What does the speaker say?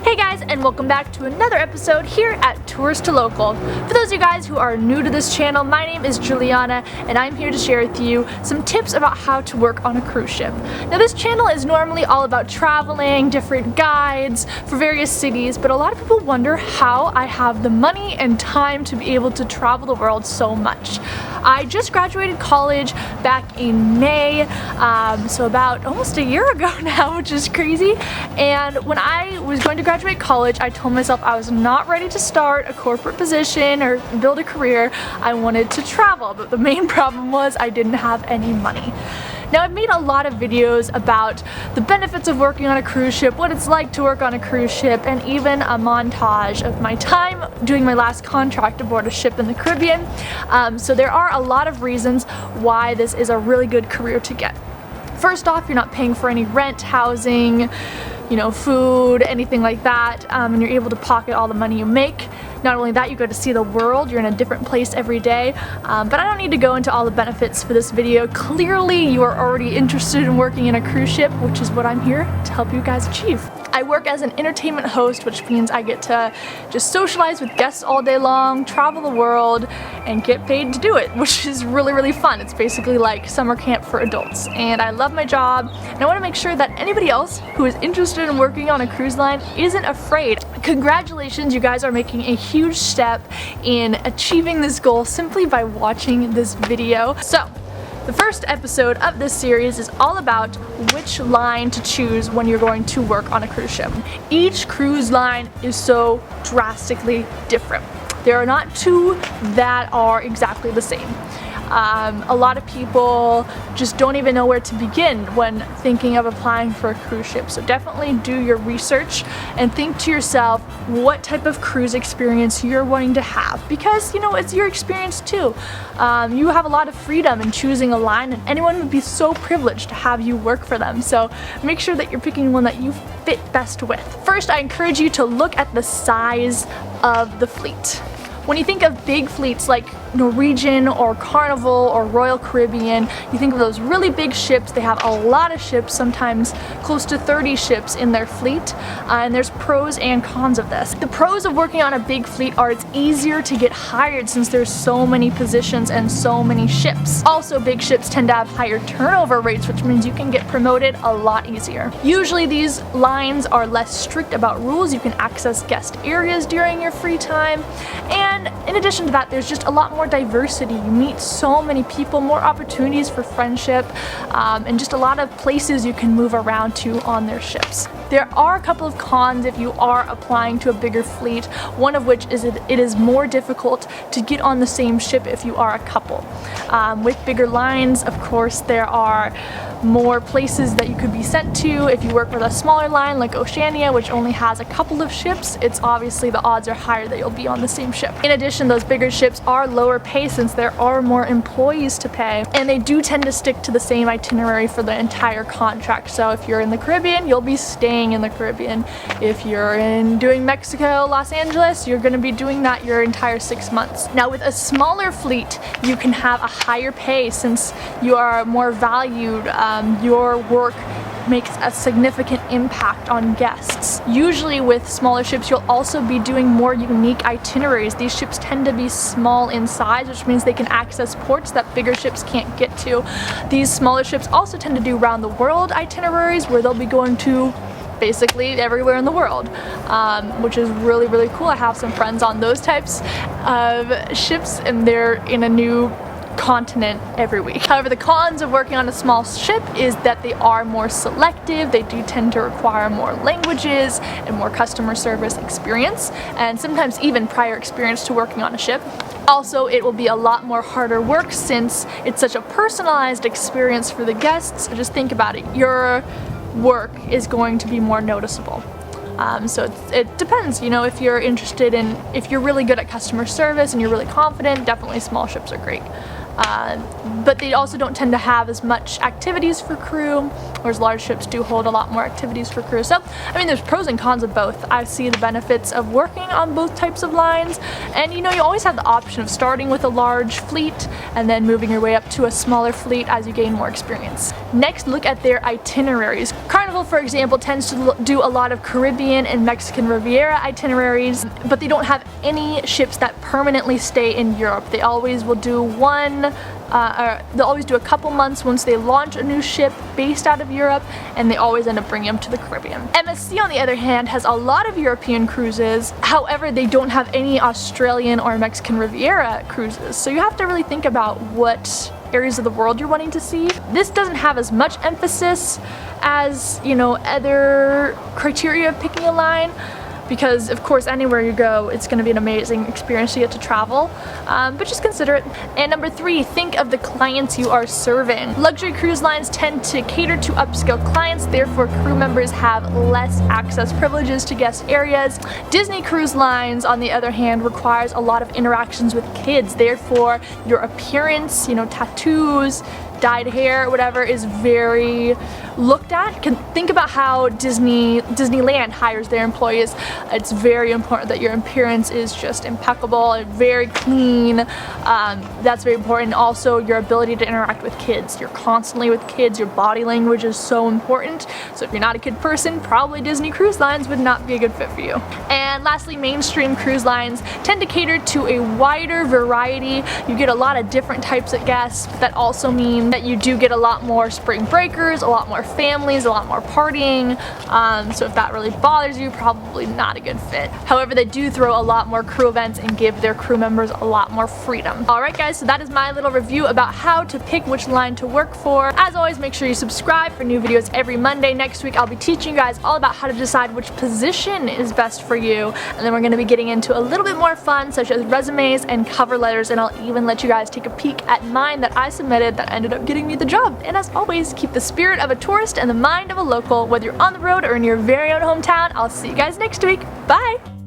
Hey guys, and welcome back to another episode here at Tourist to Local. For those of you guys who are new to this channel, my name is Juliana and I'm here to share with you some tips about how to work on a cruise ship. Now this channel is normally all about traveling, different guides for various cities, but a lot of people wonder how I have the money and time to be able to travel the world so much. I just graduated college back in May, so about almost a year ago now, which is crazy. And when I was going to graduate college, I told myself I was not ready to start a corporate position or build a career. I wanted to travel, but the main problem was I didn't have any money. Now I've made a lot of videos about the benefits of working on a cruise ship, what it's like to work on a cruise ship, and even a montage of my time doing my last contract aboard a ship in the Caribbean. So there are a lot of reasons why this is a really good career to get. First off, you're not paying for any rent, housing, food, anything like that, and you're able to pocket all the money you make. Not only that, you go to see the world, you're in a different place every day, but I don't need to go into all the benefits for this video. Clearly you are already interested in working in a cruise ship, which is what I'm here to help you guys achieve. I work as an entertainment host, which means I get to just socialize with guests all day long, travel the world, and get paid to do it, which is really, really fun. It's basically like summer camp for adults, and I love my job, and I want to make sure that anybody else who is interested in working on a cruise line isn't afraid. Congratulations, you guys are making a huge step in achieving this goal simply by watching this video. So, the first episode of this series is all about which line to choose when you're going to work on a cruise ship. Each cruise line is so drastically different. There are not two that are exactly the same. A lot of people just don't even know where to begin when thinking of applying for a cruise ship. So definitely do your research and think to yourself what type of cruise experience you're wanting to have, because it's your experience too. You have a lot of freedom in choosing a line, and anyone would be so privileged to have you work for them. So make sure that you're picking one that you fit best with. First, I encourage you to look at the size of the fleet. When you think of big fleets like Norwegian or Carnival or Royal Caribbean, you think of those really big ships. They have a lot of ships, sometimes close to 30 ships in their fleet, and there's pros and cons of this. The pros of working on a big fleet are it's easier to get hired since there's so many positions and so many ships. Also, big ships tend to have higher turnover rates, which means you can get promoted a lot easier. Usually these lines are less strict about rules. You can access guest areas during your free time, and in addition to that, there's just a lot more diversity. You meet so many people, more opportunities for friendship, and just a lot of places you can move around to on their ships. There are a couple of cons if you are applying to a bigger fleet, one of which is it is more difficult to get on the same ship if you are a couple. With bigger lines, of course, there are more places that you could be sent to. If you work with a smaller line like Oceania, which only has a couple of ships, it's obviously the odds are higher that you'll be on the same ship. In addition, those bigger ships are lower pay since there are more employees to pay, and they do tend to stick to the same itinerary for the entire contract. So if you're in the Caribbean, you'll be staying in the Caribbean. If you're doing Mexico, Los Angeles, you're going to be doing that your entire 6 months. Now with a smaller fleet, you can have a higher pay since you are more valued. Your work makes a significant impact on guests. Usually with smaller ships, you'll also be doing more unique itineraries. These ships tend to be small in size, which means they can access ports that bigger ships can't get to. These smaller ships also tend to do round the world itineraries where they'll be going to basically everywhere in the world, which is really, really cool. I have some friends on those types of ships, and they're in a new continent every week. However, the cons of working on a small ship is that they are more selective. They do tend to require more languages and more customer service experience, and sometimes even prior experience to working on a ship. Also, it will be a lot more harder work since it's such a personalized experience for the guests. Just think about it. Your work is going to be more noticeable. So it depends, if you're interested in, if you're really good at customer service and you're really confident, definitely small ships are great. But they also don't tend to have as much activities for crew, whereas large ships do hold a lot more activities for crew. So, there's pros and cons of both. I see the benefits of working on both types of lines, and you always have the option of starting with a large fleet and then moving your way up to a smaller fleet as you gain more experience. Next, look at their itineraries. Carnival, for example, tends to do a lot of Caribbean and Mexican Riviera itineraries, but they don't have any ships that permanently stay in Europe. They always will do they'll always do a couple months once they launch a new ship based out of Europe, and they always end up bringing them to the Caribbean. MSC, on the other hand, has a lot of European cruises. However, they don't have any Australian or Mexican Riviera cruises. So you have to really think about what areas of the world you're wanting to see. This doesn't have as much emphasis as, you know, other criteria of picking a line, because of course anywhere you go it's going to be an amazing experience to get to travel, but just consider it. And number 3, think of the clients you are serving. Luxury cruise lines tend to cater to upscale clients, therefore crew members have less access privileges to guest areas. Disney cruise lines, on the other hand, requires a lot of interactions with kids, therefore your appearance, you know, tattoos, dyed hair, whatever, is very looked at. Think about how Disneyland hires their employees. It's very important that your appearance is just impeccable and very clean. That's very important. Also, your ability to interact with kids. You're constantly with kids. Your body language is so important. So if you're not a kid person, probably Disney Cruise Lines would not be a good fit for you. And lastly, mainstream cruise lines tend to cater to a wider variety. You get a lot of different types of guests. That also means that you do get a lot more spring breakers, a lot more families, a lot more partying. So if that really bothers you, probably not a good fit. However, they do throw a lot more crew events and give their crew members a lot more freedom. Alright guys, so that is my little review about how to pick which line to work for. As always, make sure you subscribe for new videos every Monday. Next week I'll be teaching you guys all about how to decide which position is best for you, and then we're going to be getting into a little bit more fun, such as resumes and cover letters, and I'll even let you guys take a peek at mine that I submitted that ended up getting me the job. And as always, keep the spirit of a tourist and the mind of a local, whether you're on the road or in your very own hometown. I'll see you guys next week. Bye!